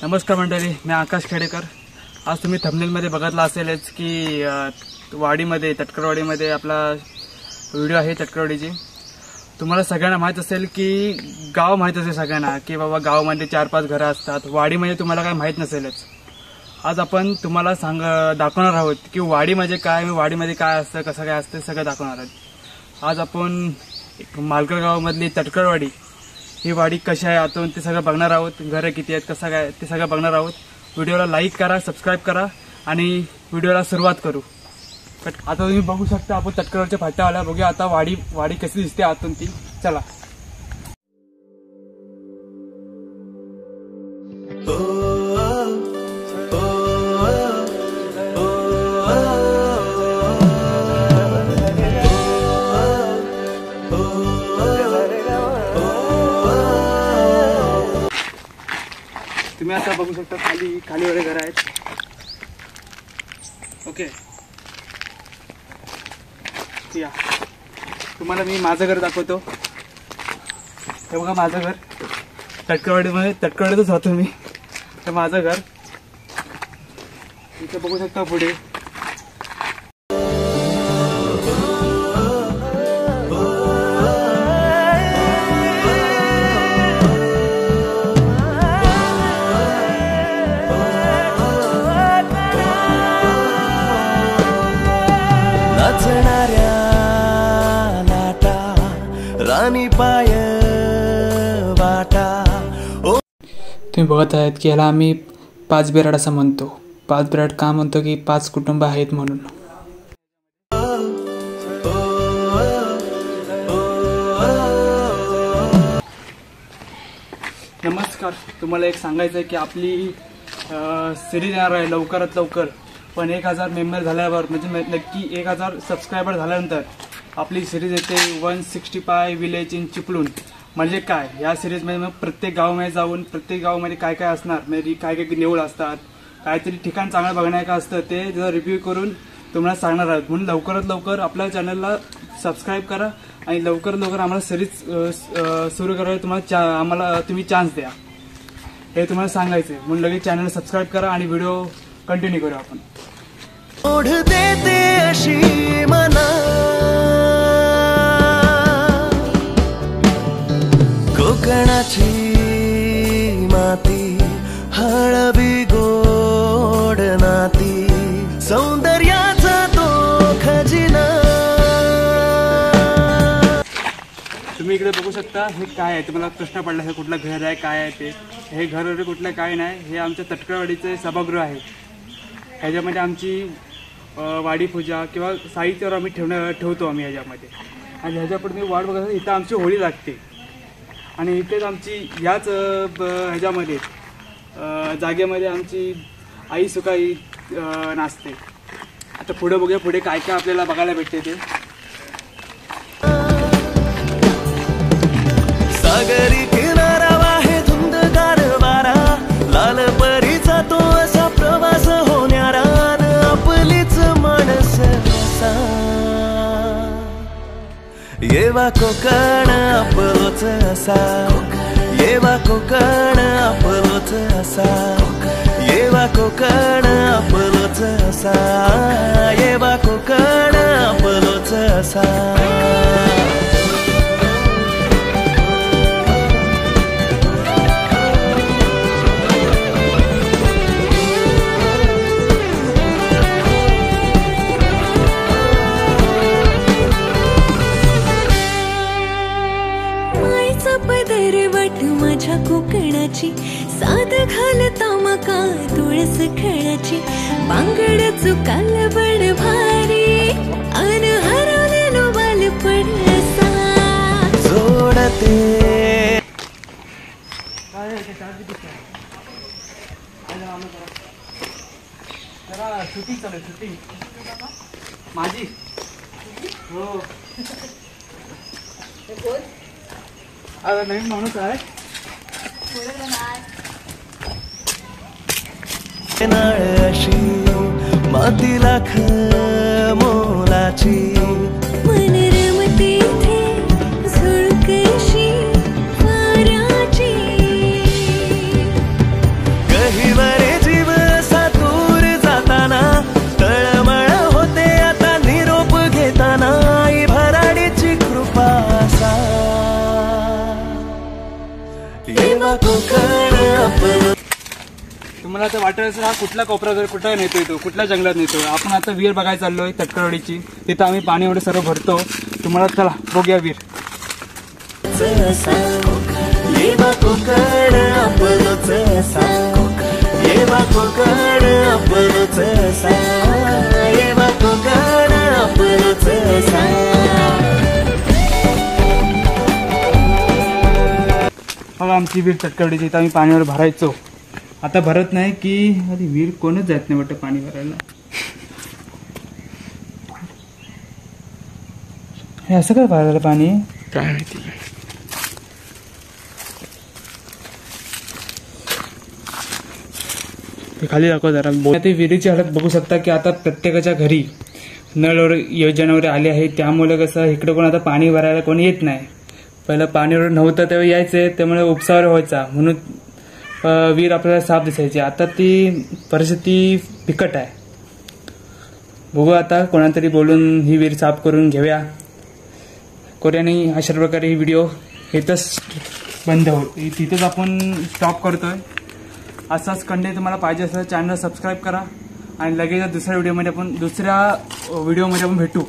नमस्कार मंडळी, मी आकाश खेडेकर। आज तुम्ही थंबनेलमध्ये बघितलं असेलच की वाडीमध्ये तटकरवाडीमध्ये आपला व्हिडिओ आहे तटकरवाडीची। तुम्हाला सगळ्यांना माहित असेल की गाव माहित असेल सगळ्यांना की बाबा गावामध्ये 4-5 घरं असतात। वाडीमध्ये तुम्हाला काय माहित नसेलच। आज आपण तुम्हाला दाखवणार आहोत की वाडी म्हणजे काय, वाडीमध्ये काय असतं, कसं काय असतं, सगळं दाखवणार आहोत। आज आपण मालकर गावामधली तटकरवाडी ही वाडी कशी आहे आतून ते सगळं बघणार आहोत। घरं किती आहेत, कसं काय ते सगळं बघणार आहोत। व्हिडिओला लाईक करा, सबस्क्राइब करा आणि व्हिडिओला सुरुवात करू। आता तुम्ही बघू शकता आपण तटकरवाडीच्या फाट्याला बघूया आता वाडी कशी दिसते आतून ती। चला। तुम्ही आता बघू शकता खाली वगैरे घर आहेत। ओके, या तुम्हाला मी माझं घर दाखवतो। हे बघा माझं घर तटकरवाडीतच होतो मी। तर माझं घर इथे बघू शकता पुढे। रानी पाय वाटा। तुम्ही बघत आहेत की याला आम्ही 5 बिराड असं म्हणतो। 5 बिराड का म्हणतो की 5 कुटुंब आहेत म्हणून। नमस्कार, तुम्हाला एक सांगायचं आहे की आपली सिरीज येणार आहे लवकरात लवकर। पण 1000 मेंबर झाल्यावर म्हणजे नक्की 1000 सबस्क्रायबर झाल्यानंतर आपली सिरीज येते 165 विलेज इन चिपळूण। म्हणजे काय, या सिरीजमध्ये मग प्रत्येक गावामध्ये जाऊन प्रत्येक गावामध्ये काय काय असणार, म्हणजे काय काय नेऊळ असतात, काहीतरी ठिकाण चांगलं बघण्याचं असतं ते रिव्ह्यू करून तुम्हाला सांगणार आहोत। म्हणून लवकरात लवकर आपल्या चॅनलला सबस्क्राईब करा आणि लवकरात लवकर आम्हाला सिरीज सुरू करायला आम्हाला तुम्ही चान्स द्या, हे तुम्हाला सांगायचं आहे। म्हणून लगेच चॅनल सबस्क्राईब करा आणि व्हिडिओ कंटिन्यू करू आपण। ओढ देते अशी मना कोकणाची माती, हळवी गोड नाती, सौंदर्याचा तो खजिना। तुम्ही इकडे बघू शकता हे काय आहे। तुम्हाला प्रश्न पडला हे कुठलं घर आहे, काय आहे ते। हे घर वगैरे कुठलं काय नाही, हे आमच्या तटकरवाडीचे सभागृह आहे। ह्याच्यामध्ये आमची वाडी पूजा किंवा साहित्यावर आम्ही ठेवतो आम्ही ह्याच्यामध्ये। आणि ह्याच्यापुढे तुम्ही वाट बघा, इथं आमची होळी लागते आणि इथेच आमची ह्याच ह्याच्यामध्ये जागेमध्ये आमची आई सुकाई नाचते। आता पुढे बघूया पुढे काय काय आपल्याला बघायला भेटते ते। सागरी किनारा वाहे धुंदगार वारा, लाल परीचा तो असा प्रवास होणारा, आपलीच माणस असा। येवा कोकण आपलोच असा, येवा कोकण आपलोच असा, येवा कोकण आपलोच असा, येवा कोकण आपलोच असा। माझ्या कोकणाची साध घालता मका तुळस खणाची, बांगड चुकाल बड भारी, अन हरवलेलो बालपण असा जोडते। शूटिंग चालू, शूटिंग माझी हो। आता नवीन माणूस आहे। नाळशी माती लाख मोलाची, मन रमते थे झुळकशी वाऱ्याची, तुम्हाला आता वाटत असेल हा कुठला कोपरा कुठला नेतोय तो, कुठल्या जंगलात नेतोय. आपण आता विहीर बघायला चाललोय तटकरवाडीची. तिथं आम्ही पाणी एवढं सर्व भरतो. तुम्हाला चला बघूया विहीर. येवा कोकण आपलोच असा, येवा कोकण आपलोच असा, येवा कोकण आपलोच असा. बघा आमची विहीर तटकरवाडीची. इथं आम्ही पाणीवर भरायचो. आता भरत नाही की आधी विहीर कोणच जात नाही वाटतं पाणी भरायला. हे असं काय भरायला पाणी काय माहिती. खाली दाखव जरा. ते विहिरीची हालत बघू शकता की आता प्रत्येकाच्या घरी नळ योजना वगैरे आली आहे. त्यामुळे कसं इकडे कोण आता पाणी भरायला कोणी येत नाही. पहिलं पाणी वगैरे नव्हतं तेव्हा यायचे, त्यामुळे उपसावर व्हायचा म्हणून विहीर आपल्याला साफ दिसायची. आता ती परिस्थिती बिकट आहे. बघू आता कोणातरी बोलून ही विहीर साफ करून घेऊया. कोऱ्याने अशा प्रकारे ही व्हिडिओ इथंच बंद होईल. तिथेच आपण स्टॉप करतोय. असाच कंटेंट तुम्हाला पाहिजे असेल चॅनल सबस्क्राईब करा आणि लगेच दुसऱ्या व्हिडिओमध्ये आपण भेटू.